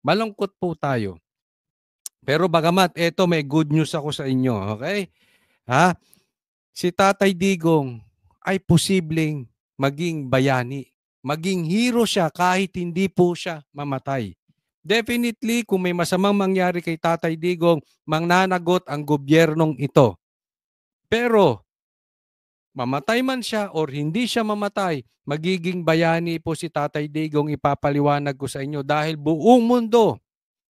Malungkot po tayo. Pero bagamat eto may good news ako sa inyo, okay? Ha? Si Tatay Digong ay posibleng maging bayani. Maging hero siya kahit hindi po siya mamatay. Definitely, kung may masamang mangyari kay Tatay Digong, mananagot ang gobyernong ito. Pero, mamatay man siya or hindi siya mamatay, magiging bayani po si Tatay Digong, ipapaliwanag ko sa inyo dahil buong mundo,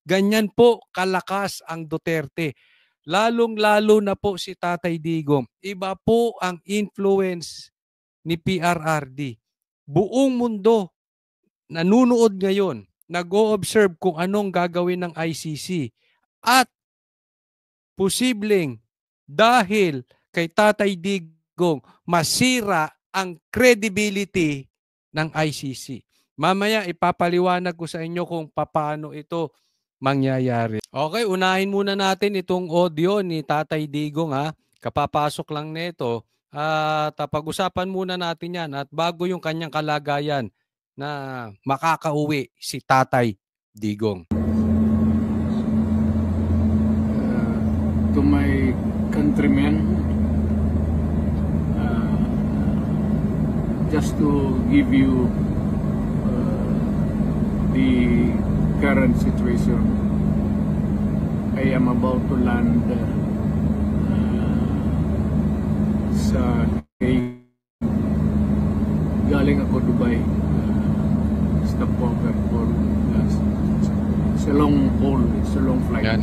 ganyan po kalakas ang Duterte. Lalong-lalo na po si Tatay Digong. Iba po ang influence ni PRRD. Buong mundo nanunood ngayon, nag-o-observe kung anong gagawin ng ICC. At posibleng dahil kay Tatay Digong masira ang credibility ng ICC. Mamaya ipapaliwanag ko sa inyo kung paano ito mangyayari. Okay, unahin muna natin itong audio ni Tatay Digong ha. Kapapasok lang nito at pag-usapan muna natin yan at bago yung kanyang kalagayan na makakauwi si Tatay Digong. To my countrymen, just to give you the current situation, I am about to land sa galing ako Dubai, stopover for sa long haul, sa long flight. Yan,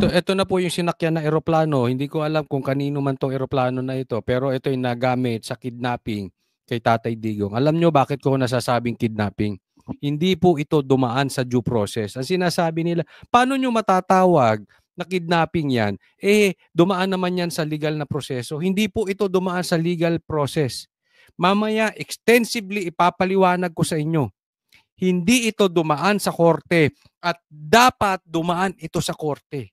ito na po yung sinakyan na eroplano. Hindi ko alam kung kanino man tong eroplano na ito, pero ito yung nagamit sa kidnapping kay Tatay Digong. Alam nyo bakit ko nasasabing kidnapping? Hindi po ito dumaan sa due process. Ang sinasabi nila, paano nyo matatawag na kidnapping yan? Dumaan naman yan sa legal na proseso. Hindi po ito dumaan sa legal process. Mamaya, extensively ipapaliwanag ko sa inyo. Hindi ito dumaan sa korte at dapat dumaan ito sa korte.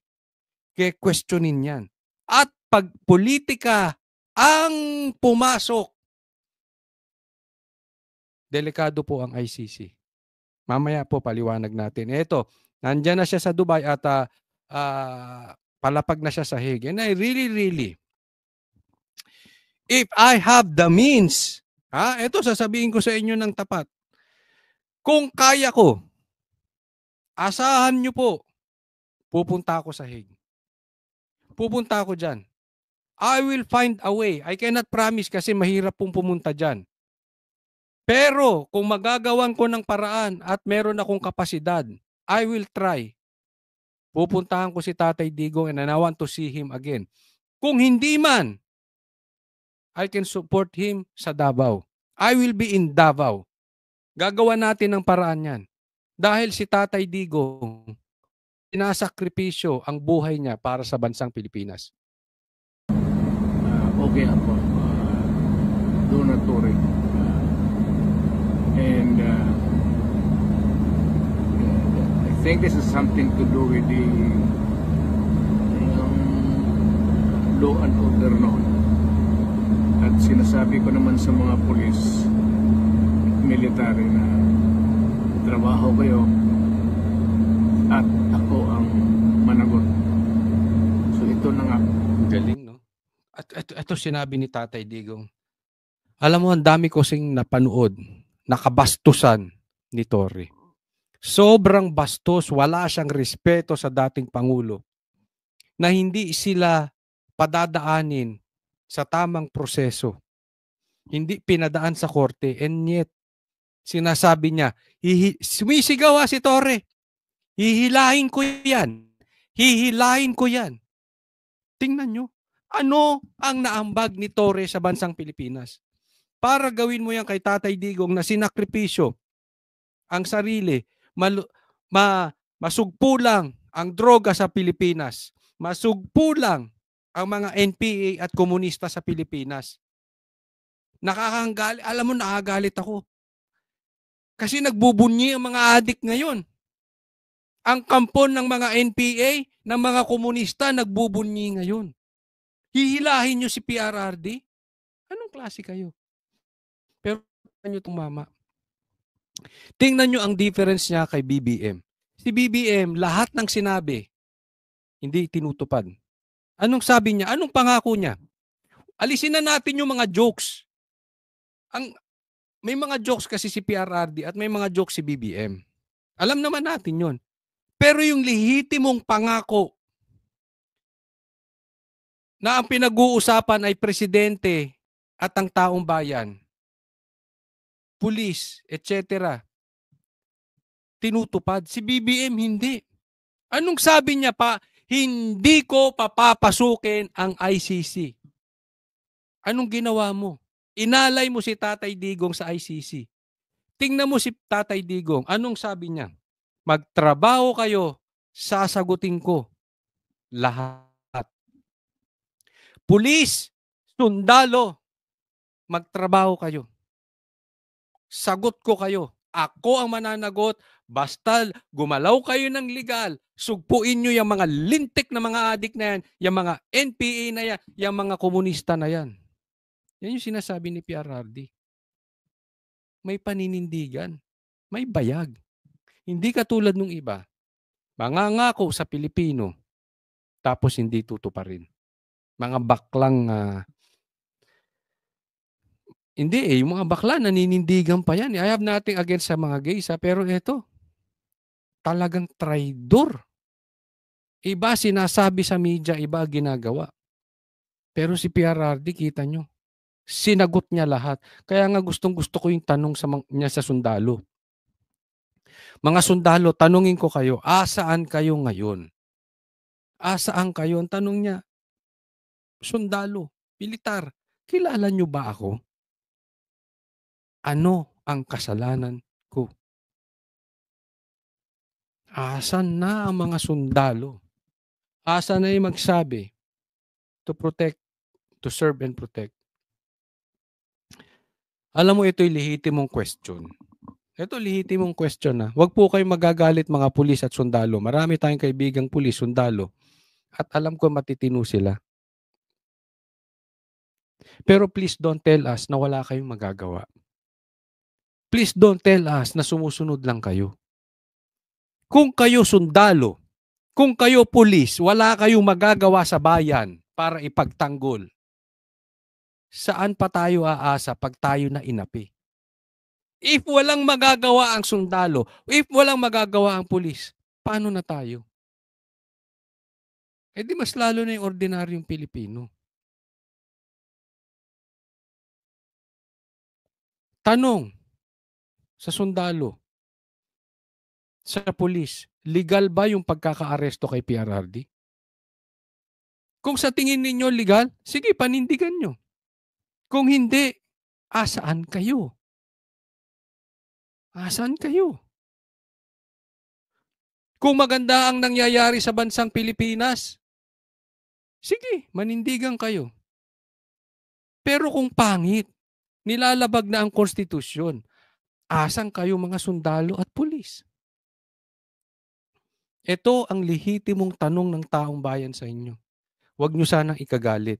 Kaya questionin yan. At pag politika ang pumasok, delikado po ang ICC. Mamaya po paliwanag natin. Ito, nandyan na siya sa Dubai at palapag na siya sa Hague. And I really, if I have the means, ito sasabihin ko sa inyo ng tapat. Kung kaya ko, asahan nyo po, pupunta ako sa Hague. Pupunta ako dyan. I will find a way. I cannot promise kasi mahirap pong pumunta dyan. Pero kung magagawan ko ng paraan at meron akong kapasidad, I will try. Pupuntahan ko si Tatay Digong and I want to see him again. Kung hindi man, I can support him sa Davao. I will be in Davao. Gagawa natin ng paraan yan. Dahil si Tatay Digong, sinasakripisyo ang buhay niya para sa bansang Pilipinas. Okay ako. Doon na Torre. And I think this is something to do with the law and order noon. At sinasabi ko naman sa mga pulis, military na trabaho kayo at ako ang managot. So ito na nga. Galing, no? At ito sinabi ni Tatay Digong. Alam mo, ang dami ko sing napanood, nakabastusan ni Torre. Sobrang bastos, wala siyang respeto sa dating Pangulo na hindi sila padadaanin sa tamang proseso. Hindi pinadaan sa korte and yet sinasabi niya, sumisigaw si Torre. Hihilahin ko yan. Hihilahin ko yan. Tingnan nyo, ano ang naambag ni Torre sa bansang Pilipinas? Para gawin mo yan kay Tatay Digong na sinakripisyo ang sarili, masugpo lang ang droga sa Pilipinas, masugpo lang ang mga NPA at komunista sa Pilipinas. Nakakanggalit, alam mo, nakagalit ako. Kasi nagbubunyi ang mga adik ngayon. Ang kampon ng mga NPA, ng mga komunista, nagbubunyi ngayon. Hihilahin nyo si PRRD? Anong klase kayo? Pero tingnan nyo itong mama. Tingnan nyo ang difference niya kay BBM. Si BBM, lahat ng sinabi, hindi tinutupad. Anong sabi niya? Anong pangako niya? Alisin na natin yung mga jokes. May mga jokes kasi si PRRD at may mga jokes si BBM. Alam naman natin yon. Pero yung lehitimong pangako na ang pinag-uusapan ay presidente at ang taong bayan, pulis, etc., tinutupad. Si BBM hindi. Anong sabi niya pa? Hindi ko papapasukin ang ICC. Anong ginawa mo? Inalay mo si Tatay Digong sa ICC. Tingnan mo si Tatay Digong. Anong sabi niya? Magtrabaho kayo, sasagutin ko lahat. Pulis, sundalo, magtrabaho kayo. Sagot ko kayo. Ako ang mananagot. Basta gumalaw kayo ng legal, sugpuin nyo yung mga lintik na mga adik na yan, yung mga NPA na yan, yung mga komunista na yan. Yan yung sinasabi ni PRRD. May paninindigan. May bayag. Hindi katulad nung iba. Mangangako sa Pilipino, tapos hindi tutuparin. Mga baklang, hindi yung mga bakla naninindigan pa yan. I have nothing against sa mga gays, pero eto, talagang traidor. Iba sinasabi sa media, iba ginagawa. Pero si PRRD, kita nyo, sinagot niya lahat. Kaya nga gustong-gusto ko yung tanong niya sa sundalo. Mga sundalo, tanungin ko kayo, asaan kayo ngayon? Asaan kayo? Ang tanong niya, sundalo, militar, kilala nyo ba ako? Ano ang kasalanan ko? Asan na ang mga sundalo? Asan na yung magsabi to protect, to serve and protect? Alam mo, ito'y lehitimong question. Ito, lehitimong question na. Huwag po kayong magagalit mga pulis at sundalo. Marami tayong kaibigang pulis, sundalo. At alam ko matitino sila. Pero please don't tell us na wala kayong magagawa. Please don't tell us na sumusunod lang kayo. Kung kayo sundalo, kung kayo pulis, wala kayong magagawa sa bayan para ipagtanggol. Saan pa tayo aasa pag tayo na inapi? If walang magagawa ang sundalo, if walang magagawa ang pulis, paano na tayo? Eh di mas lalo na yung ordinaryong Pilipino. Tanong sa sundalo, sa pulis, legal ba yung pagkaka-aresto kay PRRD? Kung sa tingin ninyo legal, sige, panindigan nyo. Kung hindi, asaan kayo? Asaan kayo? Kung maganda ang nangyayari sa bansang Pilipinas, sige, manindigan kayo. Pero kung pangit, nilalabag na ang konstitusyon, asan kayo mga sundalo at pulis? Ito ang lehitimong tanong ng taong bayan sa inyo. Huwag nyo sanang ikagalit.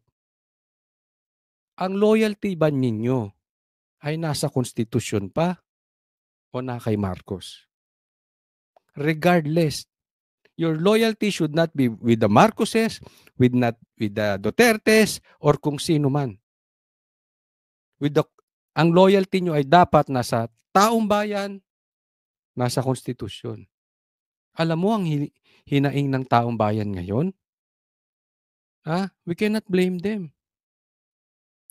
Ang loyalty ba ninyo ay nasa konstitusyon pa o na kay Marcos? Regardless, your loyalty should not be with the Marcoses, with the Dutertes, or kung sino man. Ang loyalty nyo ay dapat nasa taong bayan, nasa konstitusyon. Alam mo ang hinaing ng taong bayan ngayon? We cannot blame them.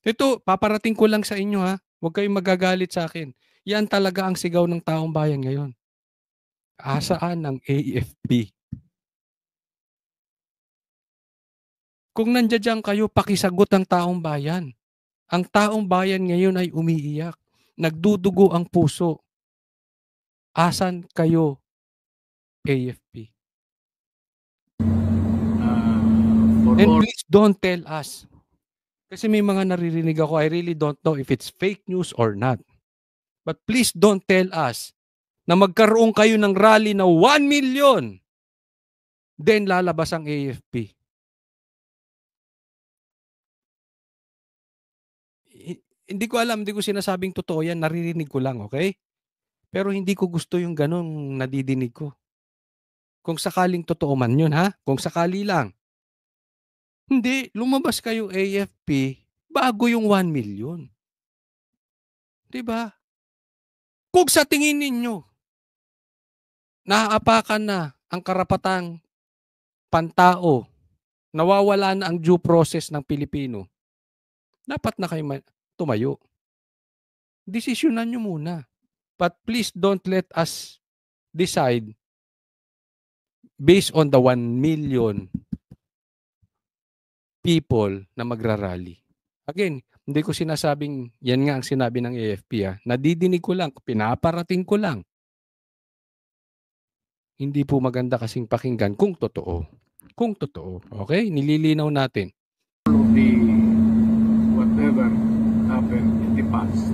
Ito, paparating ko lang sa inyo ha. Huwag kayong magagalit sa akin. Yan talaga ang sigaw ng taong bayan ngayon. Asaan ang AFP? Kung nandiyan kayo, pakisagot ang taong bayan. Ang taong bayan ngayon ay umiiyak. Nagdudugo ang puso. Asan kayo, AFP? And please don't tell us. Kasi may mga naririnig ako, I really don't know if it's fake news or not. But please don't tell us na magkaroon kayo ng rally na 1 million. Then lalabas ang AFP. Hindi ko alam, hindi ko sinasabing totoo yan, naririnig ko lang, okay? Pero hindi ko gusto yung ganun nadidinig ko. Kung sakaling totoo man yun, ha? Kung sakali lang. Hindi, lumabas kayo AFP bago yung 1 million. 'Di ba? Kung sa tingin ninyo, naaapakan na ang karapatang pantao, nawawala na ang due process ng Pilipino, dapat na kayo tumayo. Desisyonan nyo muna. But please don't let us decide based on the 1 million people na magrarally. Again, hindi ko sinasabing yan nga ang sinabi ng AFP. Nadidinig ko lang, pinaparating ko lang. Hindi po maganda kasing pakinggan kung totoo. Kung totoo. Okay? Nililinaw natin. The whatever happened in the past,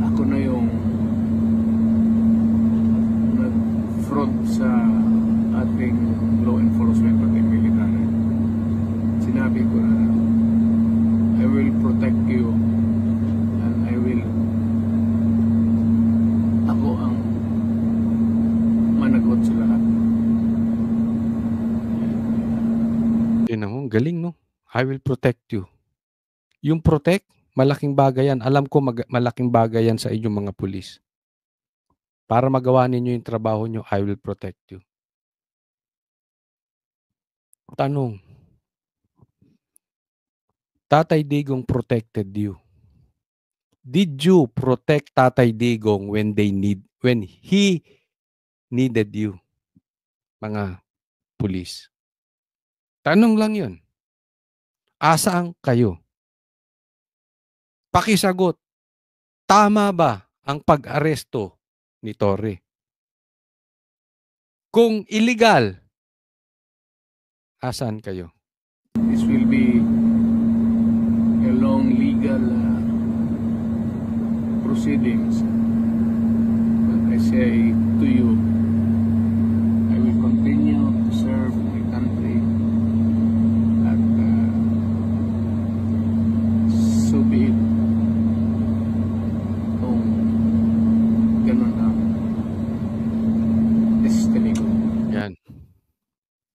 ako na yung nag-front sa ating law enforcement at military. Sinabi ko na I will protect you and I will ako ang managot sa lahat. Tingnan mo, galing no? I will protect you. Yung protect, malaking bagay yan. Alam ko malaking bagay yan sa inyong mga pulis. Para magawa ninyo yung trabaho nyo, I will protect you. Tanong, Tatay Digong protected you. Did you protect Tatay Digong when he needed you? Mga pulis. Tanong lang yun. Asaan kayo? Pakisagot. Tama ba ang pag-aresto ni Torre? Kung illegal, asaan kayo? This will be a long legal proceedings. But I say to you, I will continue to serve my country at so be it. Kung ganun ang destiny ko. Yan.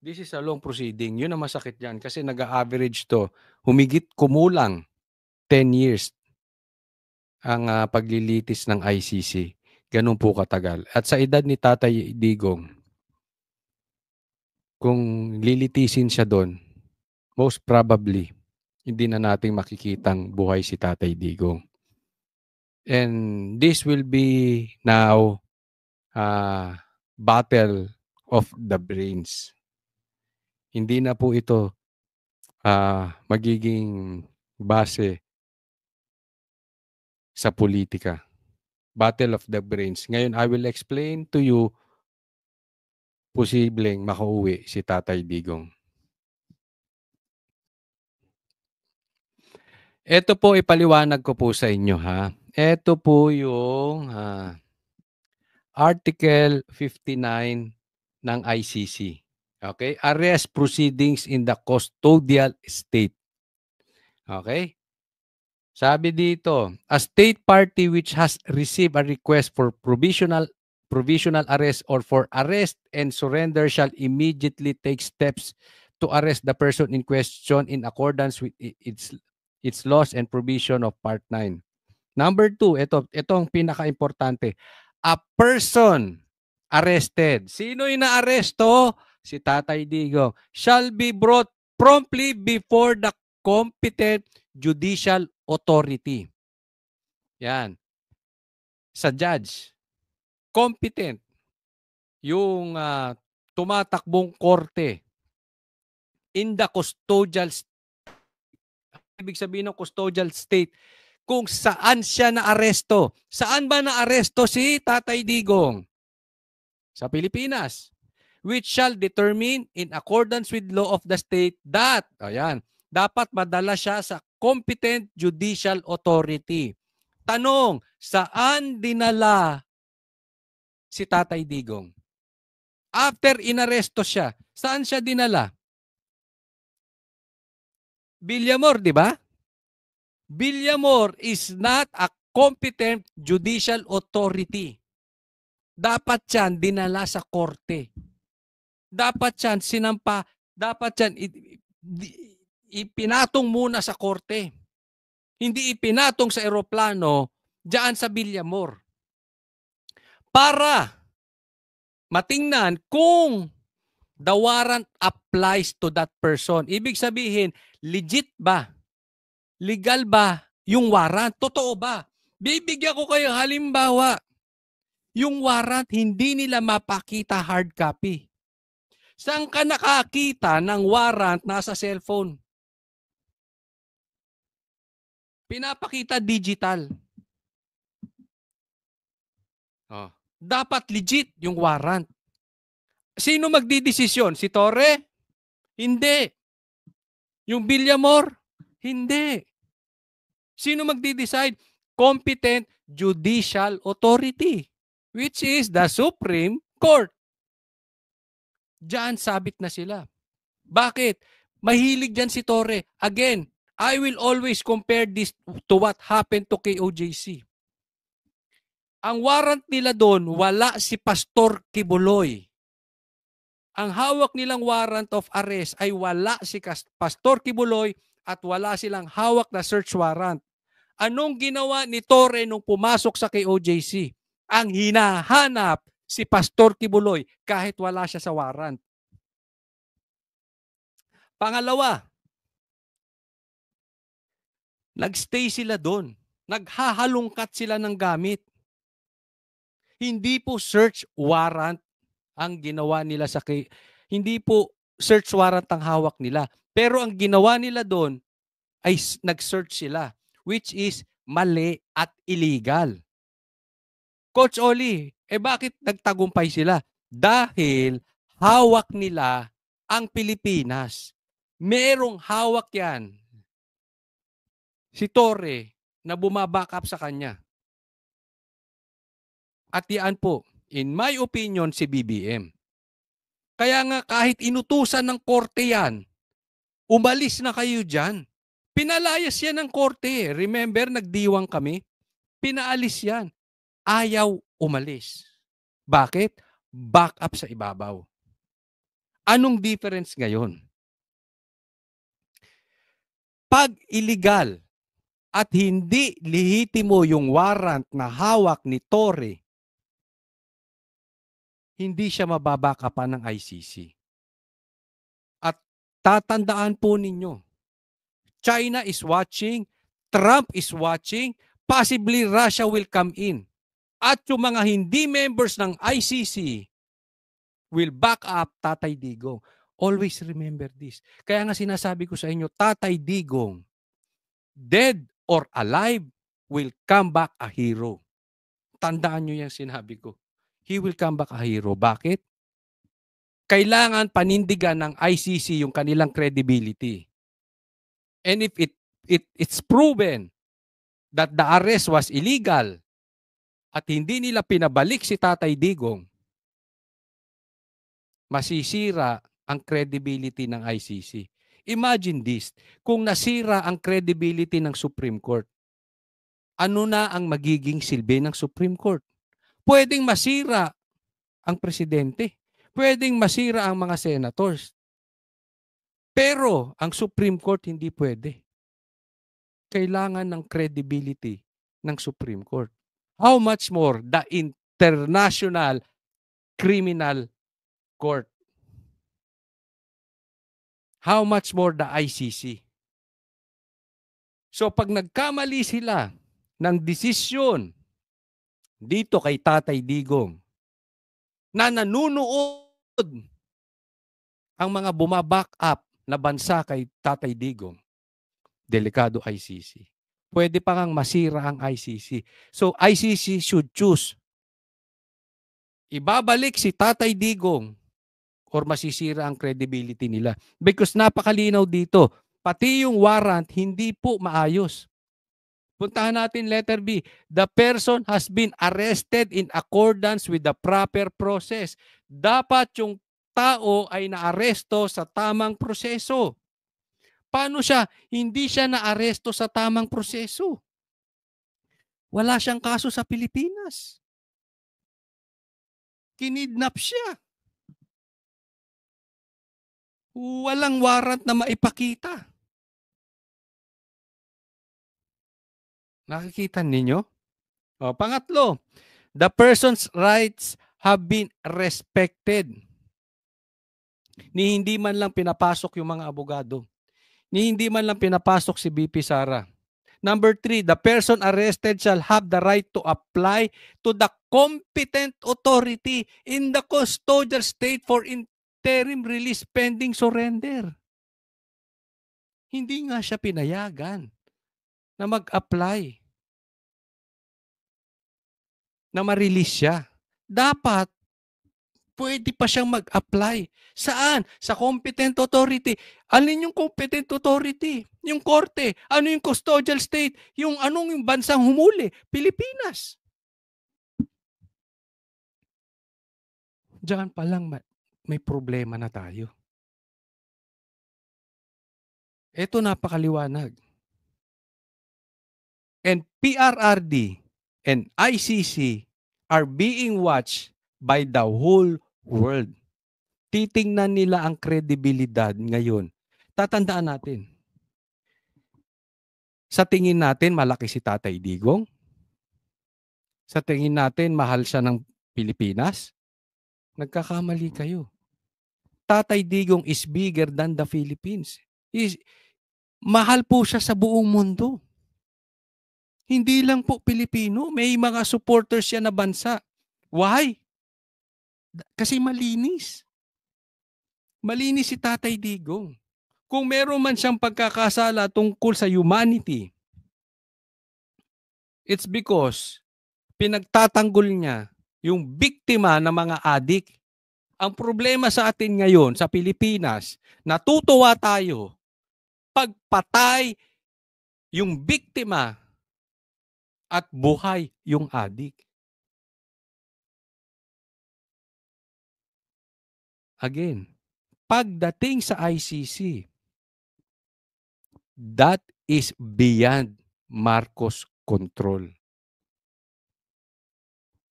This is a long proceeding. Yun ang masakit yan kasi nag-average to. Humigit kumulang 10 years ang paglilitis ng ICC. Ganun po katagal. At sa edad ni Tatay Digong, kung lilitisin siya doon, most probably, hindi na nating makikitang buhay si Tatay Digong. And this will be now battle of the brains. Hindi na po ito magiging base sa politika. Battle of the brains. Ngayon, I will explain to you posibleng makauwi si Tatay Digong. Ito po ipaliwanag ko po sa inyo ha. Ito po yung Article 59 ng ICC. Okay? Arrest proceedings in the custodial state. Okay? Sabi dito, a state party which has received a request for provisional arrest or for arrest and surrender shall immediately take steps to arrest the person in question in accordance with its laws and provision of Part 9. Number 2, itong pinaka-importante. A person arrested. Sino yung naaresto? Si Tatay Digong. Shall be brought promptly before the competent judicial authority. Yan. Sa judge. Competent. Yung tumatakbong korte. In the custodial state. Ibig sabihin ng custodial state, kung saan siya naaresto. Saan ba naaresto si Tatay Digong? Sa Pilipinas. Which shall determine in accordance with law of the state that, ayan, dapat madala siya sa competent judicial authority. Tanong, saan dinala si Tatay Digong? After inaresto siya, saan siya dinala? Villamor, di ba? Villamor is not a competent judicial authority. Dapat yan dinala sa korte. Dapat yan sinampa, dapat yan ipinatong muna sa korte. Hindi ipinatong sa eroplano diyan sa Villamor. Para matingnan kung the warrant applies to that person. Ibig sabihin, legit ba? Legal ba yung warrant? Totoo ba? Bibigyan ko kayo halimbawa. Yung warrant, hindi nila mapakita hard copy. Saan ka nakakita ng warrant nasa cellphone? Pinapakita digital. Oh. Dapat legit yung warrant. Sino magdidesisyon? Si Torre? Hindi. Yung Villamor? Hindi. Sino magdi-decide? Competent judicial authority, which is the Supreme Court. Diyan sabit na sila. Bakit? Mahilig dyan si Torre. Again, I will always compare this to what happened to KOJC. Ang warrant nila doon, wala si Pastor Kibuloy. Ang hawak nilang warrant of arrest ay wala si Pastor Kibuloy at wala silang hawak na search warrant. Anong ginawa ni Torre nung pumasok sa KOJC? Ang hinahanap si Pastor Kibuloy kahit wala siya sa warrant. Pangalawa, nagstay sila doon. Naghahalungkat sila ng gamit. Hindi po search warrant ang ginawa nila sa hindi po search warrant ang hawak nila. Pero ang ginawa nila doon ay nag-search sila, which is mali at illegal. Coach Oli, bakit nagtagumpay sila? Dahil hawak nila ang Pilipinas. Merong hawak yan. Si Torre na bumaback up sa kanya. At yan po, in my opinion, si BBM. Kaya nga kahit inutusan ng korte yan, umalis na kayo dyan. Pinalayas yan ng korte. Remember, nagdiwang kami? Pinaalis yan. Ayaw umalis. Bakit? Back up sa ibabaw. Anong difference ngayon? Pag illegal at hindi lehitimo yung warrant na hawak ni Torre, hindi siya mababakapan ng ICC. At tatandaan po ninyo, China is watching, Trump is watching, possibly Russia will come in. At yung mga hindi members ng ICC will back up Tatay Digong. Always remember this. Kaya nga sinasabi ko sa inyo, Tatay Digong, dead or alive, will come back a hero. Tandaan nyo yung sinabi ko. He will come back a hero. Bakit? Kailangan panindigan ng ICC yung kanilang credibility. And if it's proven that the arrest was illegal at hindi nila pinabalik si Tatay Digong, masisira ang credibility ng ICC. Imagine this, kung nasira ang credibility ng Supreme Court, ano na ang magiging silbi ng Supreme Court? Pwedeng masira ang presidente. Pwedeng masira ang mga senators. Pero ang Supreme Court hindi pwede. Kailangan ng credibility ng Supreme Court. How much more the International Criminal Court? How much more the ICC? So pag nagkamali sila ng desisyon dito kay Tatay Digong na nanunood ang mga bumaback up na bansa kay Tatay Digong, delikado ICC. Pwede pa ngang masira ang ICC. So ICC should choose. Ibabalik si Tatay Digong or masisira ang credibility nila. Because napakalinaw dito, pati yung warrant hindi po maayos. Puntahan natin letter B. The person has been arrested in accordance with the proper process. Dapat yung tao ay naaresto sa tamang proseso. Paano siya? Hindi siya naaresto sa tamang proseso. Wala siyang kaso sa Pilipinas. Kinidnap siya. Walang warrant na maipakita. Nakikita ninyo? O, pangatlo, the person's rights have been respected. Ni hindi man lang pinapasok yung mga abogado. Ni hindi man lang pinapasok si BP Sara. Number 3, the person arrested shall have the right to apply to the competent authority in the custodial state for interim release pending surrender. Hindi nga siya pinayagan na mag-apply na ma-release siya. Dapat pwede pa siyang mag-apply. Saan? Sa competent authority. Alin yung competent authority? Yung korte. Ano yung custodial state? Yung anong yung bansang humuli? Pilipinas. Diyan pa lang may problema na tayo. Ito napakaliwanag. And PRRD and ICC are being watched by the whole world. Titingnan nila ang kredibilidad ngayon. Tatandaan natin. Sa tingin natin, malaki si Tatay Digong. Sa tingin natin, mahal siya ng Pilipinas. Nagkakamali kayo. Tatay Digong is bigger than the Philippines. Mahal po siya sa buong mundo. Hindi lang po Pilipino. May mga supporters siya na bansa. Why? Kasi malinis. Malinis si Tatay Digong. Kung meron man siyang pagkakasala tungkol sa humanity, it's because pinagtatanggol niya yung biktima ng mga adik. Ang problema sa atin ngayon sa Pilipinas, natutuwa tayo pagpatay yung biktima at buhay yung adik. Again, pagdating sa ICC, that is beyond Marcos control.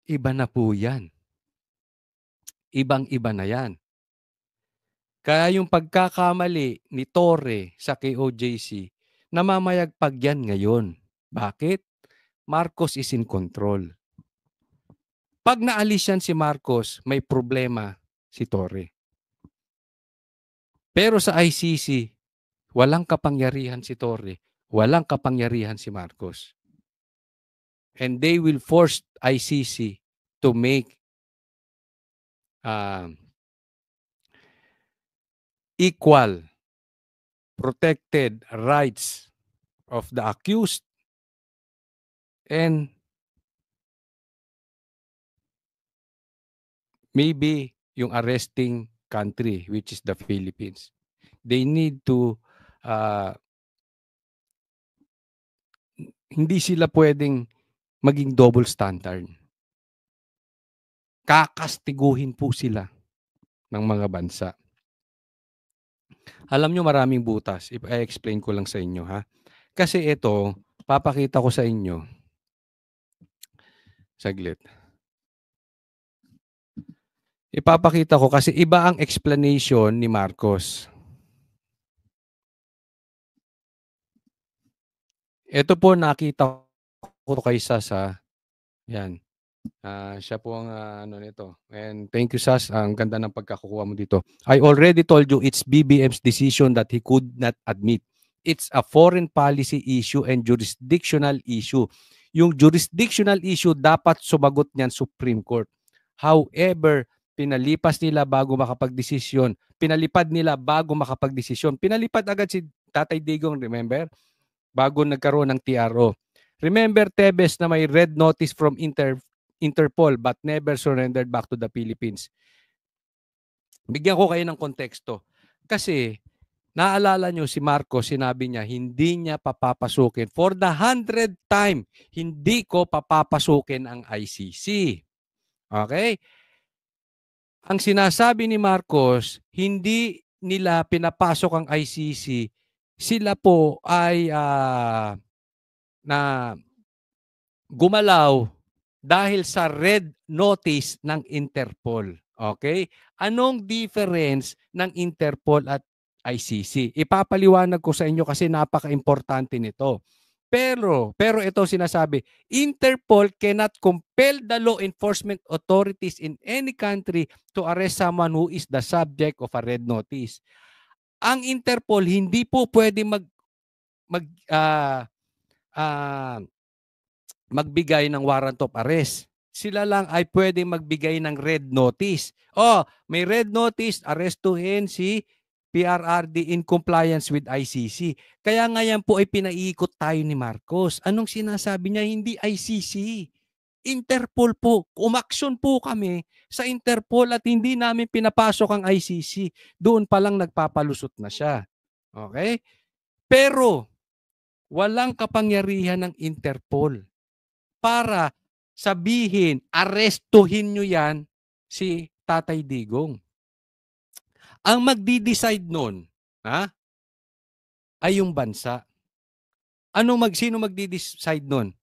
Iba na po yan. Ibang-iba na yan. Kaya yung pagkakamali ni Torre sa KOJC, namamayagpag yan ngayon. Bakit? Marcos is in control. Pag naalis yan si Marcos, may problema si Torre. Pero sa ICC, walang kapangyarihan si Torre, walang kapangyarihan si Marcos. And they will force ICC to make equal protected rights of the accused and maybe yung arresting country, which is the Philippines. They need to hindi sila pwedeng maging double standard. Kakastiguhin po sila ng mga bansa. Alam nyo, maraming butas. I-explain ko lang sa inyo, ha? Kasi ito, papakita ko sa inyo. Saglit. Ipapakita ko kasi iba ang explanation ni Marcos. Ito po nakita ko kay Sasa. Yan. Siya po ang ano nito. And thank you, Sas. Ang ganda ng pagkakukuha mo dito. I already told you it's BBM's decision that he could not admit. It's a foreign policy issue and jurisdictional issue. Yung jurisdictional issue, dapat sumagot niyan Supreme Court. However, pinalipad nila bago makapagdesisyon. Pinalipad agad si Tatay Digong, remember? Bago nagkaroon ng TRO. Remember, Tebes, na may red notice from Interpol but never surrendered back to the Philippines. Bigyan ko kayo ng konteksto. Kasi, naalala nyo si Marcos, sinabi niya, hindi niya papapasukin. For the 100th time, hindi ko papapasukin ang ICC. Okay? Ang sinasabi ni Marcos, hindi nila pinapasok ang ICC. Sila po ay na gumalaw dahil sa red notice ng Interpol. Okay? Anong difference ng Interpol at ICC? Ipapaliwanag ko sa inyo kasi napaka-importante nito. Pero ito sinasabi, Interpol cannot compel the law enforcement authorities in any country to arrest someone who is the subject of a red notice. Ang Interpol hindi po pwede mag ah, ah, magbigay ng warrant of arrest. Sila lang ay pwede magbigay ng red notice. Oh, may red notice, arestuhin si PRRD in compliance with ICC. Kaya nga yan po ay pinaiikot tayo ni Marcos. Anong sinasabi niya? Hindi ICC. Interpol po. Umaksyon po kami sa Interpol at hindi namin pinapasok ang ICC. Doon pa lang nagpapalusot na siya. Okay? Pero walang kapangyarihan ng Interpol para sabihin, arestuhin nyo yan si Tatay Digong. Ang magdi-decide nun, ay yung bansa. Sino magdi-decide nun?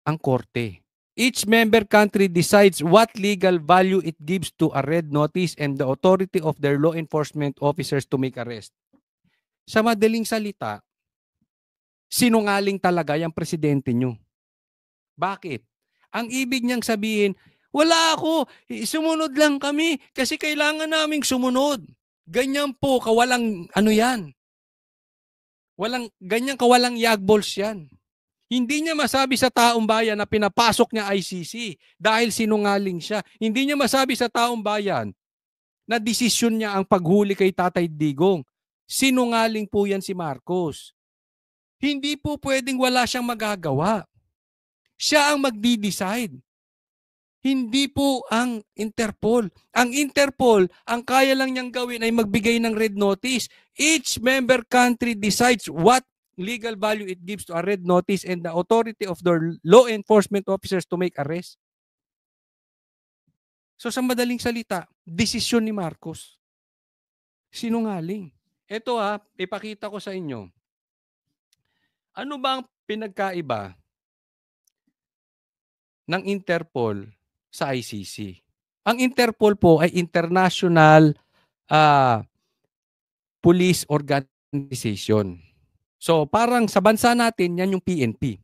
Ang korte. Each member country decides what legal value it gives to a red notice and the authority of their law enforcement officers to make arrest. Sa madaling salita, sinungaling talaga yung presidente nyo. Bakit? Ang ibig niyang sabihin, wala ako, sumunod lang kami kasi kailangan naming sumunod. Ganyan po, kawalang ano yan. Ganyan kawalang yagbols yan. Hindi niya masabi sa taong bayan na pinapasok niya ICC dahil sinungaling siya. Hindi niya masabi sa taong bayan na desisyon niya ang paghuli kay Tatay Digong. Sinungaling po yan si Marcos. Hindi po pwedeng wala siyang magagawa. Siya ang magdi-decide. Hindi po ang Interpol. Ang Interpol, ang kaya lang niyang gawin ay magbigay ng red notice. Each member country decides what legal value it gives to a red notice and the authority of their law enforcement officers to make arrest. So sa madaling salita, desisyon ni Marcos. Sinungaling. Ito ipakita ko sa inyo. Ano ba ang pinagkaiba ng Interpol sa ICC? Ang Interpol po ay international police organization. So parang sa bansa natin, yan yung PNP.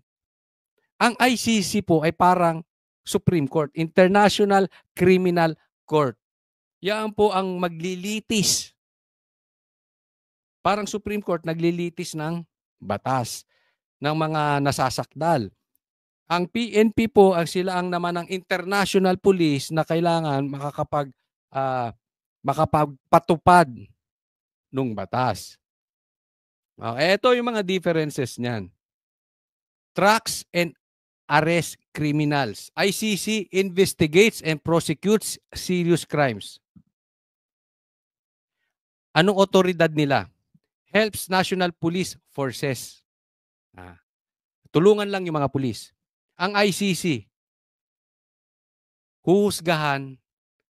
Ang ICC po ay parang Supreme Court, International Criminal Court. Yan po ang maglilitis. Parang Supreme Court, naglilitis ng batas ng mga nasasakdal. Ang PNP po, sila ang naman ng international police na kailangan makapagpatupad ng batas. Ito yung mga differences niyan. Tracks and arrest criminals. ICC investigates and prosecutes serious crimes. Anong otoridad nila? Helps national police forces. Tulungan lang yung mga pulis. Ang ICC, huhusgahan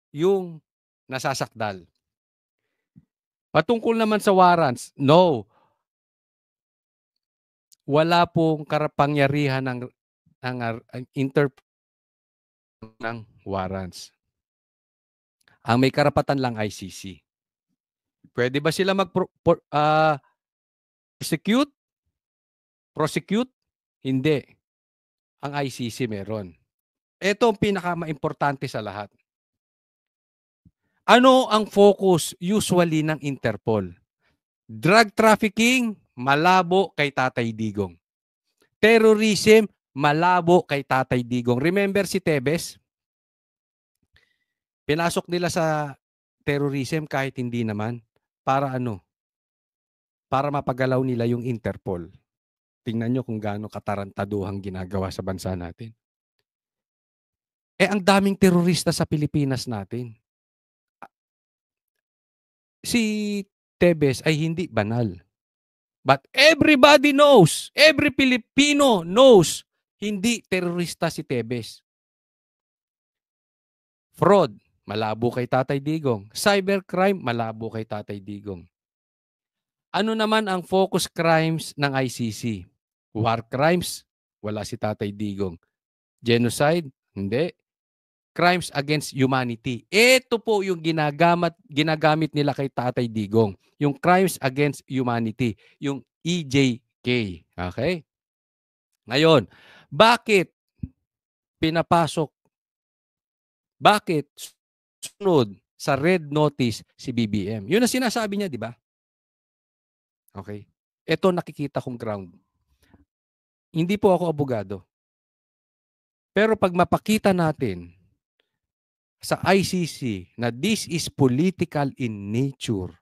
yung nasasakdal. Patungkol naman sa warrants, no. Wala pong kapangyarihan ng Interpol ng warrants. Ang may karapatan lang ICC. Pwede ba sila prosecute? Hindi. Ang ICC meron. Ito ang pinaka-importante sa lahat. Ano ang focus usually ng Interpol? Drug trafficking, malabo kay Tatay Digong. Terrorism, malabo kay Tatay Digong. Remember si Tebes? Pinasok nila sa terrorism kahit hindi naman. Para ano? Para mapagalaw nila yung Interpol. Tingnan nyo kung gaano katarantaduhang ginagawa sa bansa natin. Ang daming terorista sa Pilipinas natin. Si Tebes ay hindi banal. But everybody knows, every Filipino knows, hindi terorista si Tebes. Fraud, malabo kay Tatay Digong. Cybercrime, malabo kay Tatay Digong. Ano naman ang focus crimes ng ICC? War crimes, Wala si Tatay Digong. Genocide? Hindi. Crimes against humanity. Ito po yung ginagamit nila kay Tatay Digong. Yung crimes against humanity. Yung EJK. Okay? Ngayon, bakit pinapasok, bakit sunod sa red notice si BBM? Yun ang sinasabi niya, di ba? Okay? Ito nakikita kong ground. Hindi po ako abogado. Pero pag mapakita natin sa ICC na this is political in nature,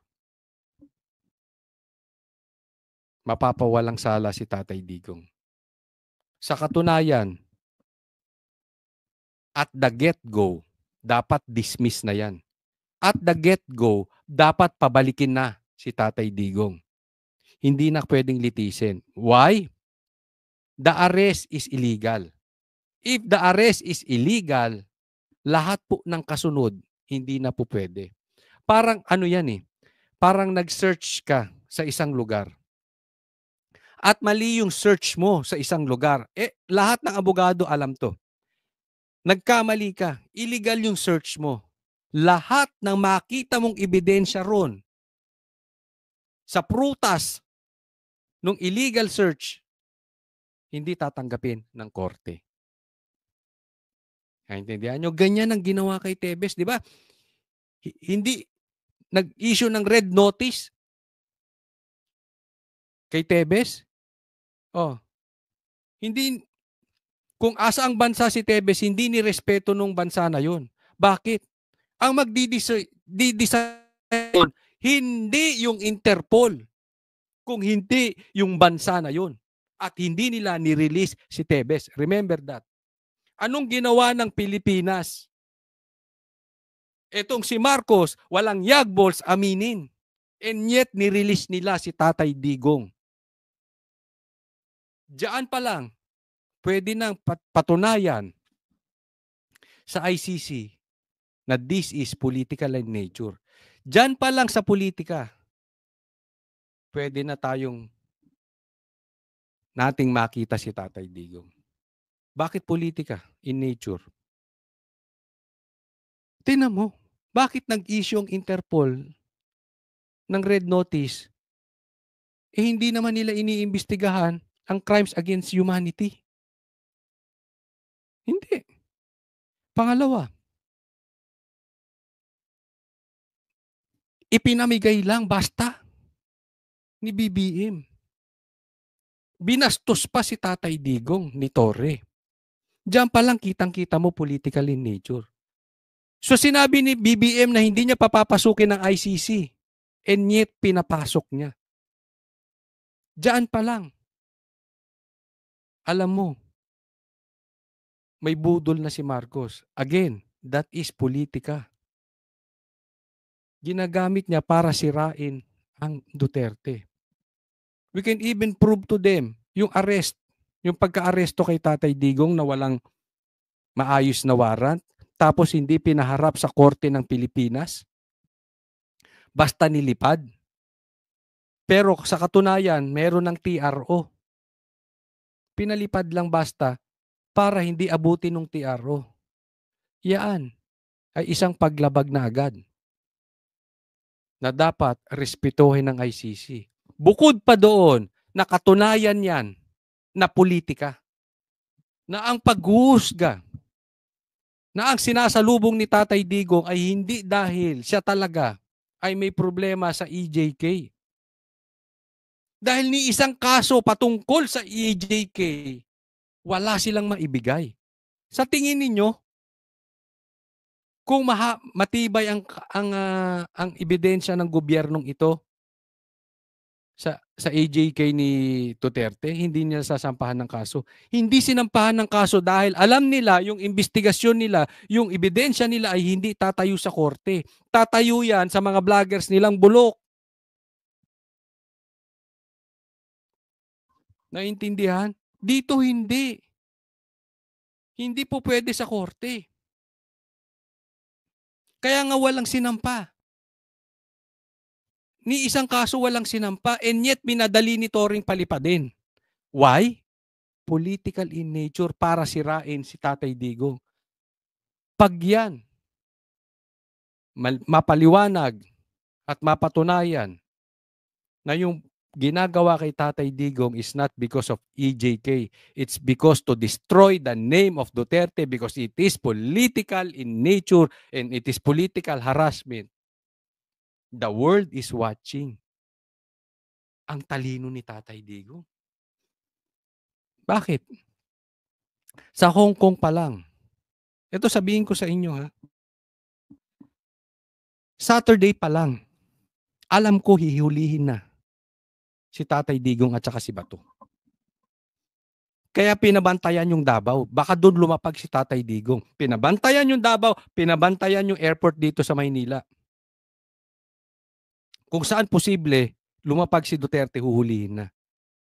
mapapawalang sala si Tatay Digong. Sa katunayan, at the get-go, dapat dismiss na yan. At the get-go, dapat pabalikin na si Tatay Digong. Hindi na pwedeng litisin. Why? The arrest is illegal. If the arrest is illegal, lahat po ng kasunod, hindi na po pwede. Parang ano yan eh, parang nag-search ka sa isang lugar. At mali yung search mo sa isang lugar. Lahat ng abogado alam to. Nagkamali ka, illegal yung search mo. Lahat ng makita mong ebidensya ron sa prutas ng illegal search, hindi tatanggapin ng korte. Naintindihan nyo? Ganyan ang ginawa kay Tebes, di ba? Hindi nag-issue ng red notice kay Tebes. Oh. Hindi, kung asa ang bansa si Tebes, hindi ni respeto nung bansa na yun. Bakit? Ang magdi-decide hindi yung Interpol, kung hindi yung bansa na yun. At hindi nila ni-release si Tebes. Remember that. Anong ginawa ng Pilipinas? Etong si Marcos, walang yagballs aminin. And yet, ni-release nila si Tatay Digong. Diyan pa lang, pwede nang patunayan sa ICC na this is political in nature. Diyan pa lang sa politika, pwede na nating makita si Tatay Digong. Bakit politika in nature? Tingnan mo, bakit nag-issue ang Interpol ng red notice? Hindi naman nila iniimbestigahan ang crimes against humanity. Hindi. Pangalawa, ipinamigay lang basta ni BBM. Binastos pa si Tatay Digong ni Torre. Diyan pa lang kitang-kita mo political in nature. So sinabi ni BBM na hindi niya papapasukin ng ICC and yet pinapasok niya. Diyan pa lang. Alam mo, may budol na si Marcos. Again, that is politika. Ginagamit niya para sirain ang Duterte. We can even prove to them yung arrest, yung pagka-aresto kay Tatay Digong na walang maayos na warrant, tapos hindi pinaharap sa korte ng Pilipinas, basta nilipad. Pero sa katunayan, meron ng TRO. Pinalipad lang basta para hindi abutin ng TRO. Yan ay isang paglabag na agad na dapat respetuhin ng ICC. Bukod pa doon, nakatunayan yan na politika. Na ang paghuhusga, na ang sinasalubong ni Tatay Digong ay hindi dahil siya talaga ay may problema sa EJK. Dahil ni isang kaso patungkol sa EJK, wala silang maibigay. Sa tingin ninyo, kung matibay ang ebidensya ng gobyernong ito sa EJK ni Duterte, hindi nila sasampahan ng kaso. Hindi sinampahan ng kaso dahil alam nila, yung investigasyon nila, yung ebidensya nila ay hindi tatayo sa korte. Tatayo yan sa mga vloggers nilang bulok. Naintindihan? Dito hindi. Hindi po pwede sa korte. Kaya nga walang sinampa. Ni isang kaso walang sinampa and yet binadali ni Toring palipadin. Why? political in nature para sirain si Tatay Digong. Pag yan, mapaliwanag at mapatunayan na yung ginagawa kay Tatay Digong is not because of EJK. It's because to destroy the name of Duterte because it is political in nature and it is political harassment. The world is watching. Ang talino ni Tatay Digong. Bakit? Sa Hong Kong pa lang. Ito sabihin ko sa inyo ha. Saturday pa lang. Alam ko hihulihin na si Tatay Digong at saka si Bato. Kaya pinabantayan yung Davao. Baka doon lumapag si Tatay Digong. Pinabantayan yung Davao, pinabantayan yung airport dito sa Maynila. Kung saan posible, lumapag si Duterte, huhulihin na.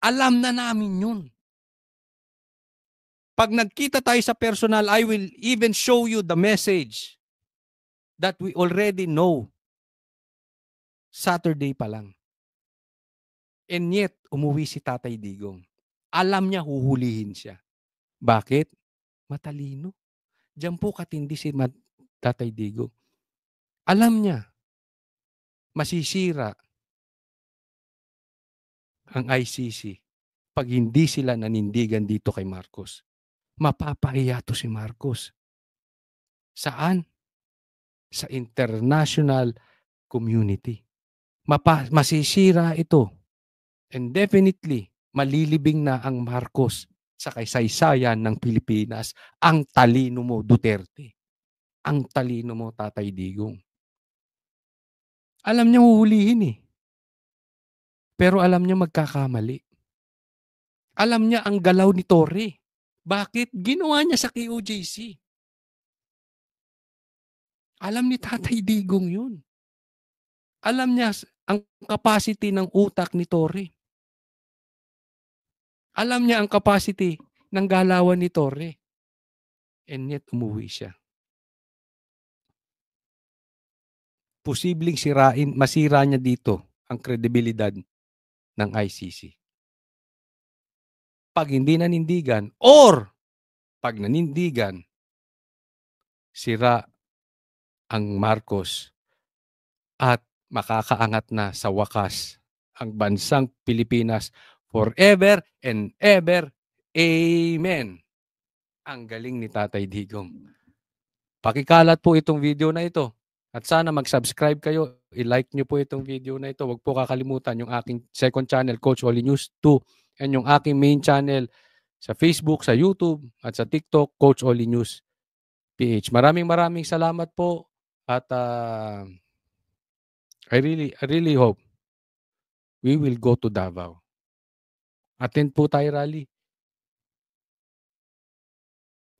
Alam na namin yun. Pag nagkita tayo sa personal, I will even show you the message that we already know. Saturday pa lang. And yet, umuwi si Tatay Digong. Alam niya huhulihin siya. Bakit? Matalino. Diyan po katindi si Tatay Digong. Alam niya, masisira ang ICC pag hindi sila nanindigan dito kay Marcos. Mapapahiya to si Marcos. Saan? Sa international community. Masisira ito. And definitely, malilibing na ang Marcos sa kaysaysayan ng Pilipinas. Ang talino mo, Duterte. Ang talino mo, Tatay Digong. Alam niya huhulihin eh. Pero alam niya magkakamali. Alam niya ang galaw ni Torre. Bakit? Ginawa niya sa KOJC. Alam ni Tatay Digong yun. Alam niya ang capacity ng utak ni Torre. Alam niya ang capacity ng galawan ni Torre. And yet, umuwi siya. Posibleng masira niya dito ang kredibilidad ng ICC. Pag hindi nanindigan or pag nanindigan, sira ang Marcos at makakaangat na sa wakas ang bansang Pilipinas forever and ever. Amen. Ang galing ni Tatay Digong. Pakikalat po itong video na ito. At sana mag-subscribe kayo. I-like nyo po itong video na ito. Huwag po kakalimutan yung aking second channel, Coach Oli News 2. And yung aking main channel sa Facebook, sa YouTube, at sa TikTok, Coach Oli News PH. Maraming salamat po. At I really hope we will go to Davao. Attend po tayo rally.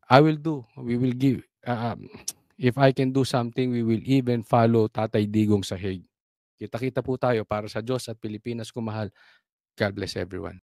I will do. We will give. If I can do something, we will even follow Tatay Digong sa Hague. Kita-kita po tayo para sa Diyos at Pilipinas ko mahal. God bless everyone.